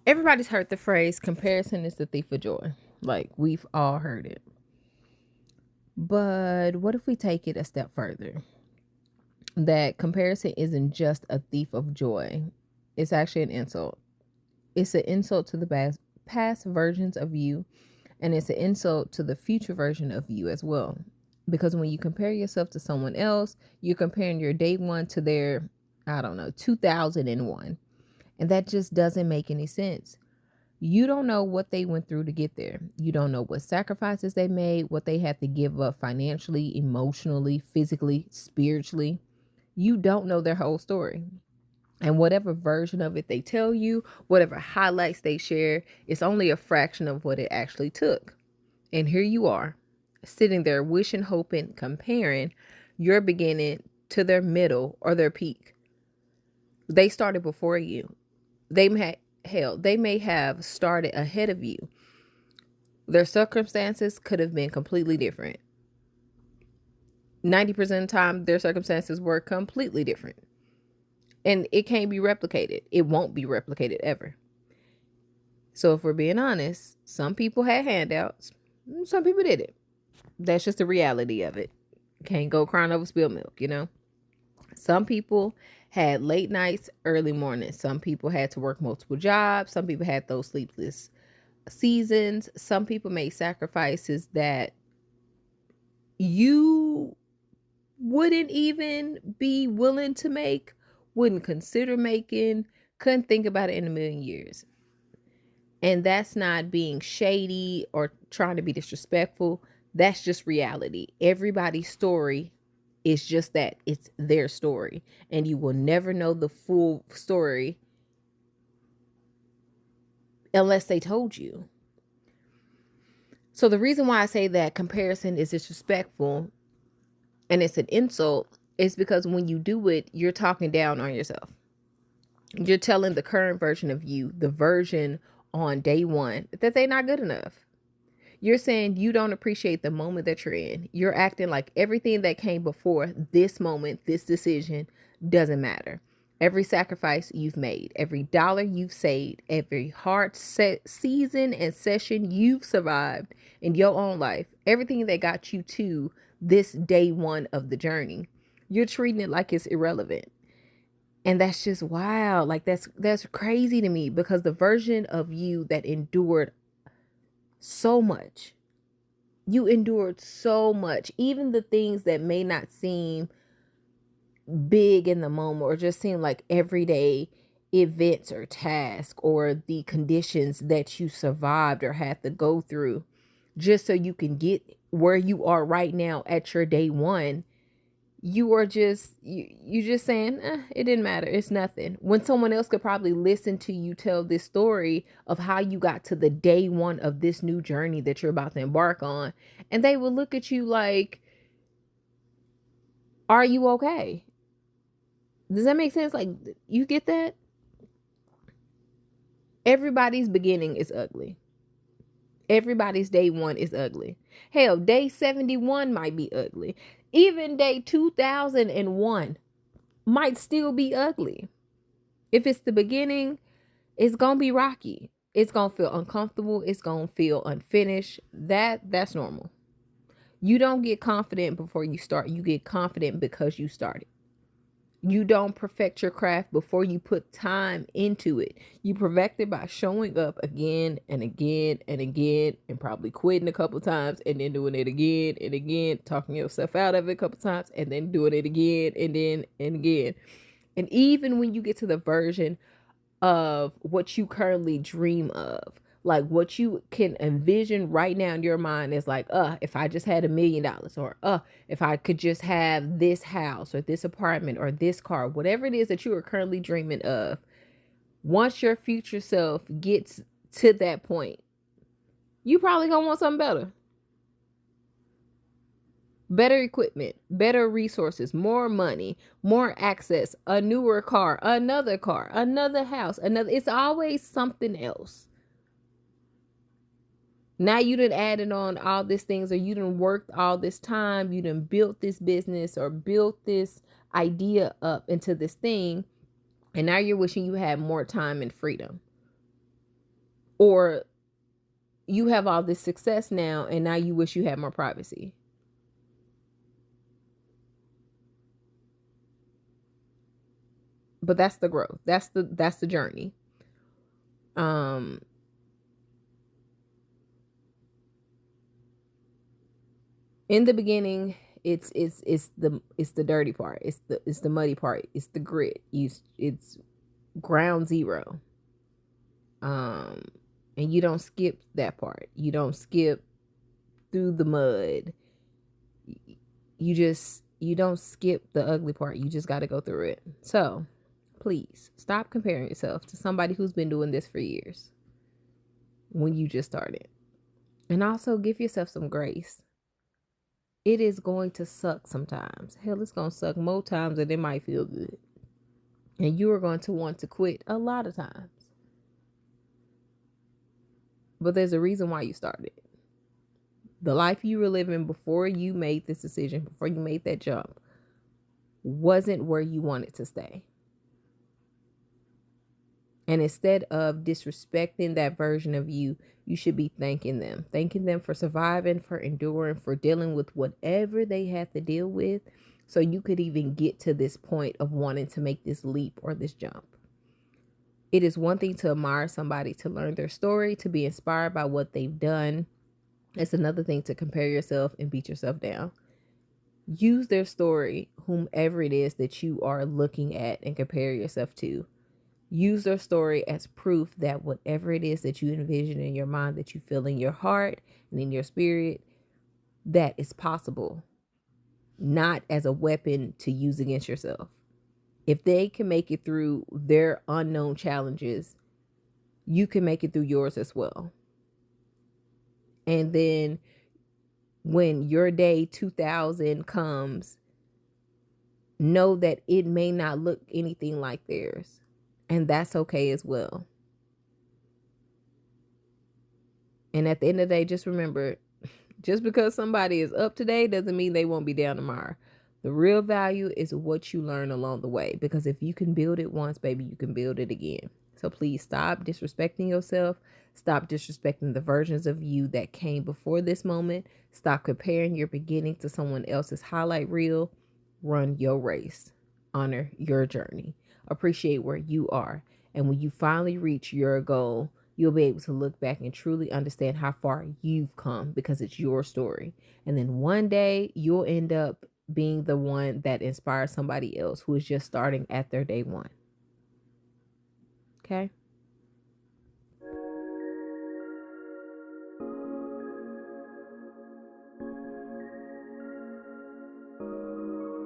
Everybody's heard the phrase comparison is the thief of joy. Like, we've all heard it. But what if we take it a step further? That comparison isn't just a thief of joy, it's actually an insult. It's an insult to the past versions of you, and it's an insult to the future version of you as well. Because when you compare yourself to someone else, you're comparing your day one to their, I don't know, 2001. And that just doesn't make any sense. You don't know what they went through to get there. You don't know what sacrifices they made, what they had to give up financially, emotionally, physically, spiritually. You don't know their whole story. And whatever version of it they tell you, whatever highlights they share, it's only a fraction of what it actually took. And here you are, sitting there wishing, hoping, comparing your beginning to their middle or their peak. They started before you. They may have started ahead of you. Their circumstances could have been completely different. 90% of the time, their circumstances were completely different. And it can't be replicated. It won't be replicated ever. So if we're being honest, some people had handouts. Some people didn't. That's just the reality of it. Can't go crying over spilled milk, you know? Some people had late nights, early mornings. Some people had to work multiple jobs. Some people had those sleepless seasons. Some people made sacrifices that you wouldn't even be willing to make, wouldn't consider making, couldn't think about it in a million years. And that's not being shady or trying to be disrespectful. That's just reality. Everybody's story is just that. It's their story. And you will never know the full story unless they told you. So the reason why I say that comparison is disrespectful and it's an insult is because when you do it, you're talking down on yourself. You're telling the current version of you, the version on day one, that they're not good enough. You're saying you don't appreciate the moment that you're in. You're acting like everything that came before this moment, this decision, doesn't matter. Every sacrifice you've made, every dollar you've saved, every hard season and session you've survived in your own life, everything that got you to this day one of the journey, you're treating it like it's irrelevant. And that's just wild. Like that's crazy to me, because the version of you that endured so much, you endured so much, even the things that may not seem big in the moment or just seem like everyday events or tasks, or the conditions that you survived or had to go through just so you can get where you are right now at your day one. You are just you just saying it didn't matter, it's nothing, when someone else could probably listen to you tell this story of how you got to the day one of this new journey that you're about to embark on, and they will look at you like, are you okay? Does that make sense? Like, you get that? Everybody's beginning is ugly. Everybody's day one is ugly. Hell, day 71 might be ugly. Even day 2001 might still be ugly. If it's the beginning, it's going to be rocky. It's going to feel uncomfortable. It's going to feel unfinished. That's normal. You don't get confident before you start. You get confident because you started. You don't perfect your craft before you put time into it. You perfect it by showing up again and again and again, and probably quitting a couple times and then doing it again and again, talking yourself out of it a couple times and then doing it again and then and again. And even when you get to the version of what you currently dream of, like what you can envision right now in your mind is like, if I just had $1,000,000, or if I could just have this house or this apartment or this car, whatever it is that you are currently dreaming of. Once your future self gets to that point, you probably gonna want something better. Better equipment, better resources, more money, more access, a newer car, another house, another. It's always something else. Now you done added on all these things, or you done worked all this time, you done built this business or built this idea up into this thing, and now you're wishing you had more time and freedom. Or you have all this success now and now you wish you had more privacy. But that's the growth. That's the journey. In the beginning, it's the dirty part. It's the muddy part. It's the grit. It's ground zero. And you don't skip that part. You don't skip through the mud. You don't skip the ugly part. You just got to go through it. So, please stop comparing yourself to somebody who's been doing this for years when you just started. And also give yourself some grace. It is going to suck sometimes. Hell, it's going to suck more times than it might feel good. And you are going to want to quit a lot of times. But there's a reason why you started. The life you were living before you made this decision, before you made that jump, wasn't where you wanted to stay. And instead of disrespecting that version of you, you should be thanking them. Thanking them for surviving, for enduring, for dealing with whatever they had to deal with so you could even get to this point of wanting to make this leap or this jump. It is one thing to admire somebody, to learn their story, to be inspired by what they've done. It's another thing to compare yourself and beat yourself down. Use their story, whomever it is that you are looking at and compare yourself to. Use their story as proof that whatever it is that you envision in your mind, that you feel in your heart and in your spirit, that is possible. Not as a weapon to use against yourself. If they can make it through their unknown challenges, you can make it through yours as well. And then when your day 2000 comes, know that it may not look anything like theirs. And that's okay as well. And at the end of the day, just remember, just because somebody is up today doesn't mean they won't be down tomorrow. The real value is what you learn along the way. Because if you can build it once, baby, you can build it again. So please stop disrespecting yourself. Stop disrespecting the versions of you that came before this moment. Stop comparing your beginning to someone else's highlight reel. Run your race. Honor your journey. Appreciate where you are. And when you finally reach your goal, you'll be able to look back and truly understand how far you've come because it's your story. And then one day you'll end up being the one that inspires somebody else who is just starting at their day one. Okay?